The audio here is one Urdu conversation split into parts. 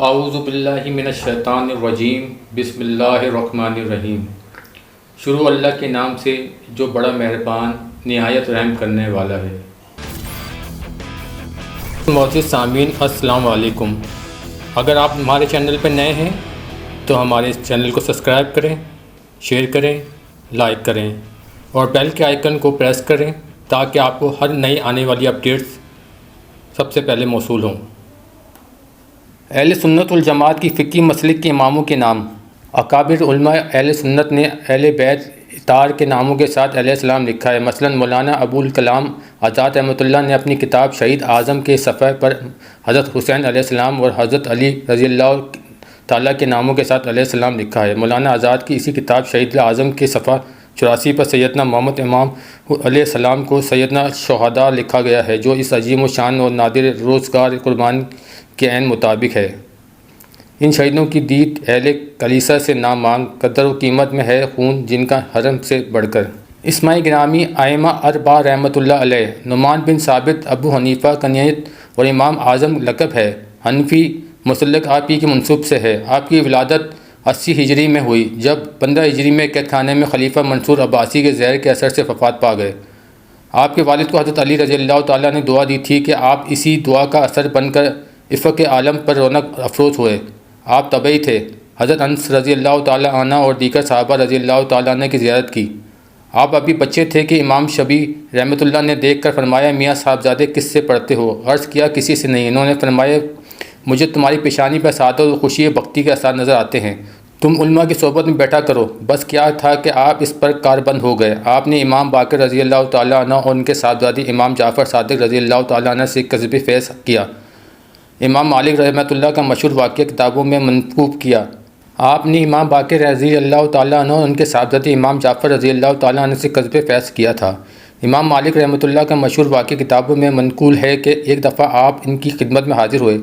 اعوذ باللہ من الشیطان الرجیم بسم اللہ الرحمن الرحیم۔ شروع اللہ کے نام سے جو بڑا مہربان نہایت رحم کرنے والا ہے۔ معزز سامعین السلام علیکم۔ اگر آپ ہمارے چینل پر نئے ہیں تو ہمارے چینل کو سبسکرائب کریں، شیئر کریں، لائک کریں اور بیل کے آئیکن کو پریس کریں تاکہ آپ کو ہر نئی آنے والی اپڈیٹس سب سے پہلے موصول ہوں۔ اہل سنت والجماعت کی فقہی مسلک کے اماموں کے نام۔ اکابر علماء اہل سنت نے اہل بیت اطہار کے ناموں کے ساتھ علیہ السلام لکھا ہے۔ مثلا مولانا ابوالکلام آزاد رحمۃ اللہ نے اپنی کتاب شہید اعظم کے صفحے پر حضرت حسین علیہ السلام اور حضرت علی رضی اللہ تعالیٰ کے ناموں کے ساتھ علیہ السلام لکھا ہے۔ مولانا آزاد کی اسی کتاب شہید اعظم کے صفحہ 84 پر سیدنا محمد امام علیہ السلام کو سیدنا شہداء لکھا گیا ہے، جو اس عظیم و شان اور نادر روزگار قربان کے عین مطابق ہے۔ ان شہیدوں کی دید اہل کلیسا سے نہ مانگ، قدر و قیمت میں ہے خون جن کا حرم سے بڑھ کر۔ اسماء گرامی ائمہ اربعہ رحمۃ اللہ علیہ۔ نعمان بن ثابت ابو حنیفہ کنیت اور امام اعظم لقب ہے۔ حنفی مسلک آپ ہی کے منسوب سے ہے۔ آپ کی ولادت 80 ہجری میں ہوئی، جب 15 ہجری میں قید خانے میں خلیفہ منصور عباسی کے زہر کے اثر سے وفات پا گئے۔ آپ کے والد کو حضرت علی رضی اللہ تعالیٰ نے دعا دی تھی کہ آپ اسی دعا کا اثر بن کر افق عالم پر رونق افروز ہوئے۔ آپ طبعی تھے۔ حضرت انس رضی اللہ تعالیٰ عنہ اور دیگر صحابہ رضی اللہ تعالیٰ عنہ کی زیارت کی۔ آپ ابھی بچے تھے کہ امام شبی رحمۃ اللہ نے دیکھ کر فرمایا، میاں صاحبزادے کس سے پڑھتے ہو؟ عرض کیا کسی سے نہیں۔ انہوں نے فرمایا، مجھے تمہاری پیشانی پر سعادت اور خوشی بختی کے اثار نظر آتے ہیں، تم علماء کی صحبت میں بیٹھا کرو۔ بس کیا تھا کہ آپ اس پر کاربند ہو گئے۔ آپ نے امام باقر رضی اللہ تعالیٰ عنہ اور ان کے صاحبزادے امام جعفر صادق رضی اللہ تعالیٰ عنہ سے کسب فیض کیا۔ امام مالک رحمۃ اللہ کا مشہور واقعہ کتابوں میں منقول کیا۔ آپ نے امام باقر رضی اللہ تعالیٰ عنہ اور ان کے صاحبزادے امام جعفر رضی اللہ تعالیٰ عنہ سے کسب فیض کیا تھا۔ امام مالک رحمۃ اللہ کا مشہور واقعہ کتابوں میں منقول ہے کہ ایک دفعہ آپ ان کی خدمت میں حاضر ہوئے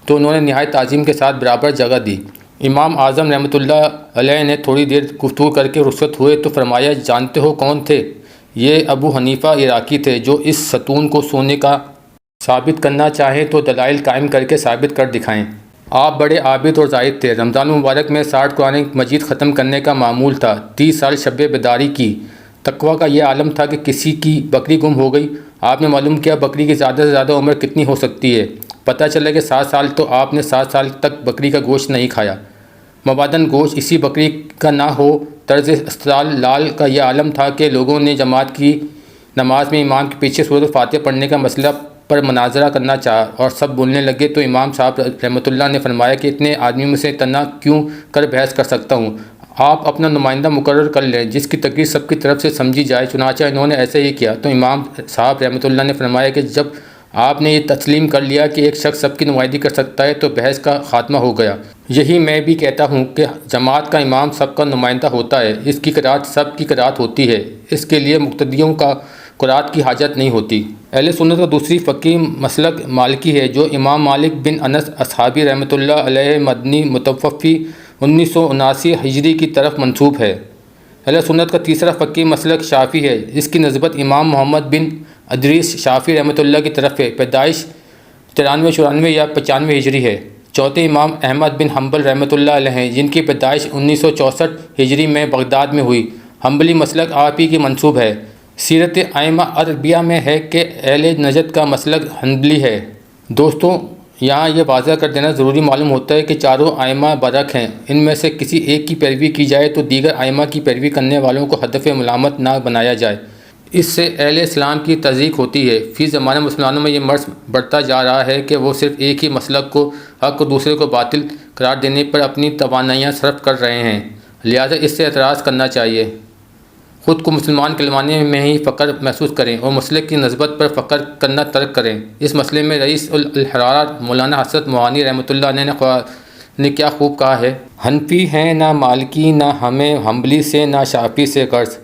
تو انہوں نے نہایت تعظیم کے ساتھ برابر جگہ دی۔ امام اعظم رحمۃ اللہ علیہ نے تھوڑی دیر گفتگو کر کے رخصت ہوئے تو فرمایا، جانتے ہو کون تھے؟ یہ ابو حنیفہ عراقی تھے، جو اس ستون کو سونے کا ثابت کرنا چاہیں تو دلائل قائم کر کے ثابت کر دکھائیں۔ آپ بڑے عابد اور زاہد تھے۔ رمضان المبارک میں 60 قرآن مجید ختم کرنے کا معمول تھا۔ 30 سال شب بیداری کی۔ تقویٰ کا یہ عالم تھا کہ کسی کی بکری گم ہو گئی، آپ نے معلوم کیا بکری کی زیادہ سے زیادہ عمر کتنی ہو سکتی ہے۔ پتہ چلا کہ 7 سال، تو آپ نے 7 سال تک بکری کا گوشت نہیں کھایا۔ مبادن گوشت اسی بکری کا نہ ہو، طرز استدلال کا یہ عالم تھا کہ لوگوں نے جماعت کی نماز میں امام کے پیچھے سورۃ الفاتحہ پڑھنے کا مسئلہ پر مناظرہ کرنا چاہا اور سب بولنے لگے تو امام صاحب رحمۃ اللہ نے فرمایا کہ اتنے آدمی میں سے تنہا کیوں کر بحث کر سکتا ہوں، آپ اپنا نمائندہ مقرر کر لیں جس کی تقریر سب کی طرف سے سمجھی جائے۔ چنانچہ انہوں نے ایسے ہی کیا تو امام صاحب رحمۃ اللہ نے فرمایا کہ جب آپ نے یہ تسلیم کر لیا کہ ایک شخص سب کی نمائندگی کر سکتا ہے تو بحث کا خاتمہ ہو گیا۔ یہی میں بھی کہتا ہوں کہ جماعت کا امام سب کا نمائندہ ہوتا ہے، اس کی قرات سب کی قرات ہوتی ہے، اس کے لیے مقتدیوں کا قرات کی حاجت نہیں ہوتی۔ اہل سنت کا دوسری فقہی مسلک مالکی ہے، جو امام مالک بن انس اصحابی رحمۃ اللہ علیہ مدنی متوفی 1979 ہجری کی طرف منسوب ہے۔ اہل سنت کا تیسرا فقہی مسلک شافعی ہے، جس کی نسبت امام محمد بن ادریس شافعی رحمۃ اللہ کی طرف ہے۔ پیدائش 93 94 یا 95 ہجری ہے۔ چوتھے امام احمد بن حنبل رحمۃ اللہ علیہ ہیں، جن کی پیدائش 1964 ہجری میں بغداد میں ہوئی۔ حنبلی مسلک آپ ہی کی منسوب ہے۔ سیرت ائمہ اربعہ میں ہے کہ اہل نجد کا مسلک حنبلی ہے۔ دوستوں، یہاں یہ واضح کر دینا ضروری معلوم ہوتا ہے کہ چاروں ائمہ برحق ہیں، ان میں سے کسی ایک کی پیروی کی جائے تو دیگر ائمہ کی پیروی کرنے والوں کو ہدف ملامت نہ بنایا جائے، اس سے اہل اسلام کی تضییق ہوتی ہے۔ فی زمانہ مسلمانوں میں یہ مرض بڑھتا جا رہا ہے کہ وہ صرف ایک ہی مسلک کو حق اور دوسرے کو باطل قرار دینے پر اپنی توانائیاں صرف کر رہے ہیں، لہذا اس سے اعتراض کرنا چاہیے۔ خود کو مسلمان کہلوانے میں ہی فخر محسوس کریں اور مسلک کی نسبت پر فخر کرنا ترک کریں۔ اس مسئلے میں رئیس الحرارہ مولانا حسرت موانی رحمۃ اللہ علیہ نے کیا خوب کہا ہے، حنفی ہیں نہ مالکی، نہ ہمیں حنبلی سے نہ شافعی سے غرض،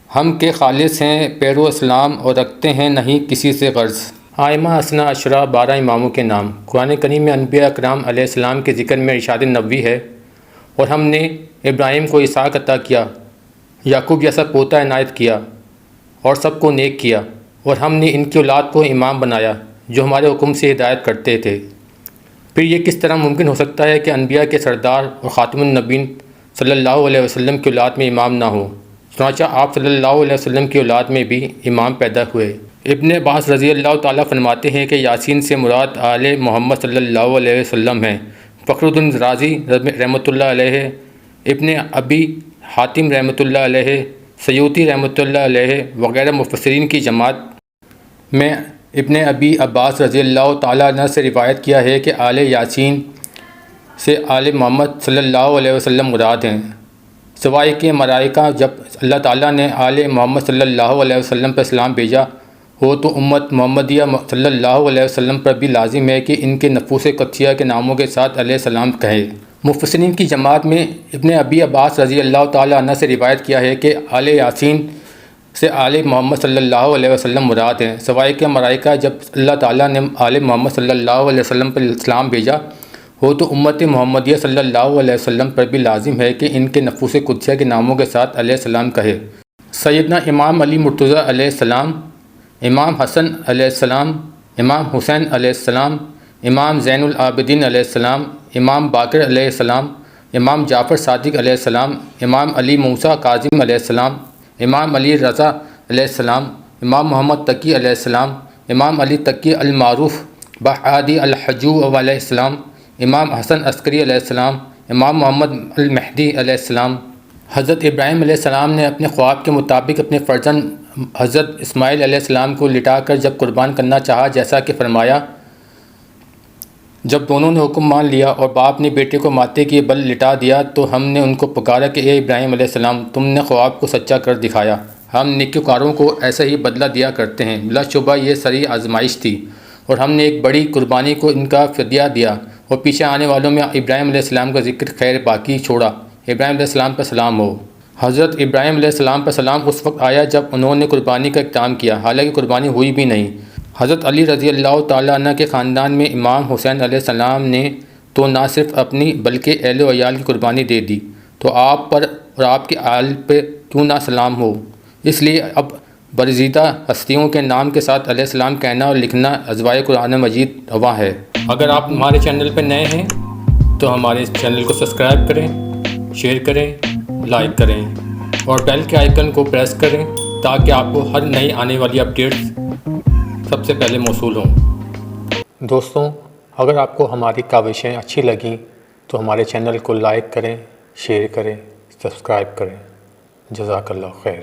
ہم کے خالص ہیں پیرو اسلام اور رکھتے ہیں نہیں کسی سے غرض۔ ائمہ اثنا عشرہ 12 اماموں کے نام۔ قرآن کریم میں انبیاء اکرام علیہ السلام کے ذکر میں ارشاد نبوی ہے، اور ہم نے ابراہیم کو اسحاق عطا کیا، یعقوب جیسا پوتا عنایت کیا اور سب کو نیک کیا، اور ہم نے ان کی اولاد کو امام بنایا جو ہمارے حکم سے ہدایت کرتے تھے۔ پھر یہ کس طرح ممکن ہو سکتا ہے کہ انبیاء کے سردار اور خاتم النبیین صلی اللہ علیہ وسلم کی اولاد میں امام نہ ہو؟ چنانچہ آپ صلی اللہ علیہ وسلم کی اولاد میں بھی امام پیدا ہوئے۔ ابن عباس رضی اللہ تعالیٰ فرماتے ہیں کہ یاسین سے مراد آل محمد صلی اللہ علیہ وسلم ہیں۔ فخر الدین رازی رحمۃ اللہ علیہ، ابن ابی حاتم رحمۃ اللہ علیہ، سیوطی رحمۃ اللہ علیہ وغیرہ مفسرین کی جماعت میں ابن ابی عباس رضی اللہ تعالیٰ عنہ سے روایت کیا ہے کہ آل یاسین سے آل محمد صلی اللہ علیہ وسلم مراد ہیں، سوائے کہ ملائکہ جب اللہ تعالیٰ نے آل محمد صلی اللہ علیہ وسلم پر اسلام بھیجا ہو تو امت محمدیہ صلی اللہ علیہ وسلم پر بھی لازم ہے کہ ان کے نفوس قدسیہ کے ناموں کے ساتھ علیہ السلام کہے۔ مفسرین کی جماعت میں ابن ابی عباس رضی اللہ تعالیٰ عنہ سے روایت کیا ہے کہ آل یاسین سے آل محمد صلی اللہ علیہ وسلم مراد ہیں، سوائے کہ ملائکہ جب اللہ تعالیٰ نے آل محمد صلی اللہ علیہ وسلم پر اسلام بھیجا ہو تو امت محمدیہ صلی اللہ علیہ وسلم پر بھی لازم ہے کہ ان کے نفوس قدسیہ کے ناموں کے ساتھ علیہ السلام کہے۔ سیدنا امام علی مرتضیٰ علیہ السلام، امام حسن علیہ السلام، امام حسین علیہ السلام، امام زین العابدین علیہ السلام، امام باقر علیہ السلام، امام جعفر صادق علیہ السلام، امام علی موسیٰ کاظم علیہ السلام، امام علی رضا علیہ السلام، امام محمد تقی علیہ السلام، امام علی تقی المعروف بحادی الحجو علیہ السلام، امام حسن عسکری علیہ السلام، امام محمد المہدی علیہ السلام۔ حضرت ابراہیم علیہ السلام نے اپنے خواب کے مطابق اپنے فرزند حضرت اسماعیل علیہ السلام کو لٹا کر جب قربان کرنا چاہا، جیسا کہ فرمایا، جب دونوں نے حکم مان لیا اور باپ نے بیٹے کو ماتے کے بل لٹا دیا تو ہم نے ان کو پکارا کہ اے ابراہیم علیہ السلام، تم نے خواب کو سچا کر دکھایا، ہم نیکوکاروں کو ایسا ہی بدلہ دیا کرتے ہیں۔ بلا شبہ یہ سری آزمائش تھی اور ہم نے ایک بڑی قربانی کو ان کا فدیہ دیا اور پیچھے آنے والوں میں ابراہیم علیہ السلام کا ذکر خیر باقی چھوڑا۔ ابراہیم علیہ السلام پر سلام ہو۔ حضرت ابراہیم علیہ السلام پر سلام اس وقت آیا جب انہوں نے قربانی کا اقدام کیا، حالانکہ قربانی ہوئی بھی نہیں۔ حضرت علی رضی اللہ تعالیٰ عنہ کے خاندان میں امام حسین علیہ السلام نے تو نہ صرف اپنی بلکہ اہل و عیال کی قربانی دے دی، تو آپ پر اور آپ کے آل پہ کیوں نہ سلام ہو؟ اس لیے اب برزیدہ ہستیوں کے نام کے ساتھ علیہ السلام کہنا اور لکھنا ازوائے قرآن مجید رواں ہے۔ اگر آپ ہمارے چینل پہ نئے ہیں تو ہمارے اس چینل کو سبسکرائب کریں، شیئر کریں، لائک کریں اور بیل کے آئیکن کو پریس کریں تاکہ آپ کو ہر نئی آنے والی اپڈیٹس سب سے پہلے موصول ہوں۔ دوستوں، اگر آپ کو ہماری کاوشیں اچھی لگیں تو ہمارے چینل کو لائک کریں، شیئر کریں، سبسکرائب کریں۔ جزاک اللہ خیر۔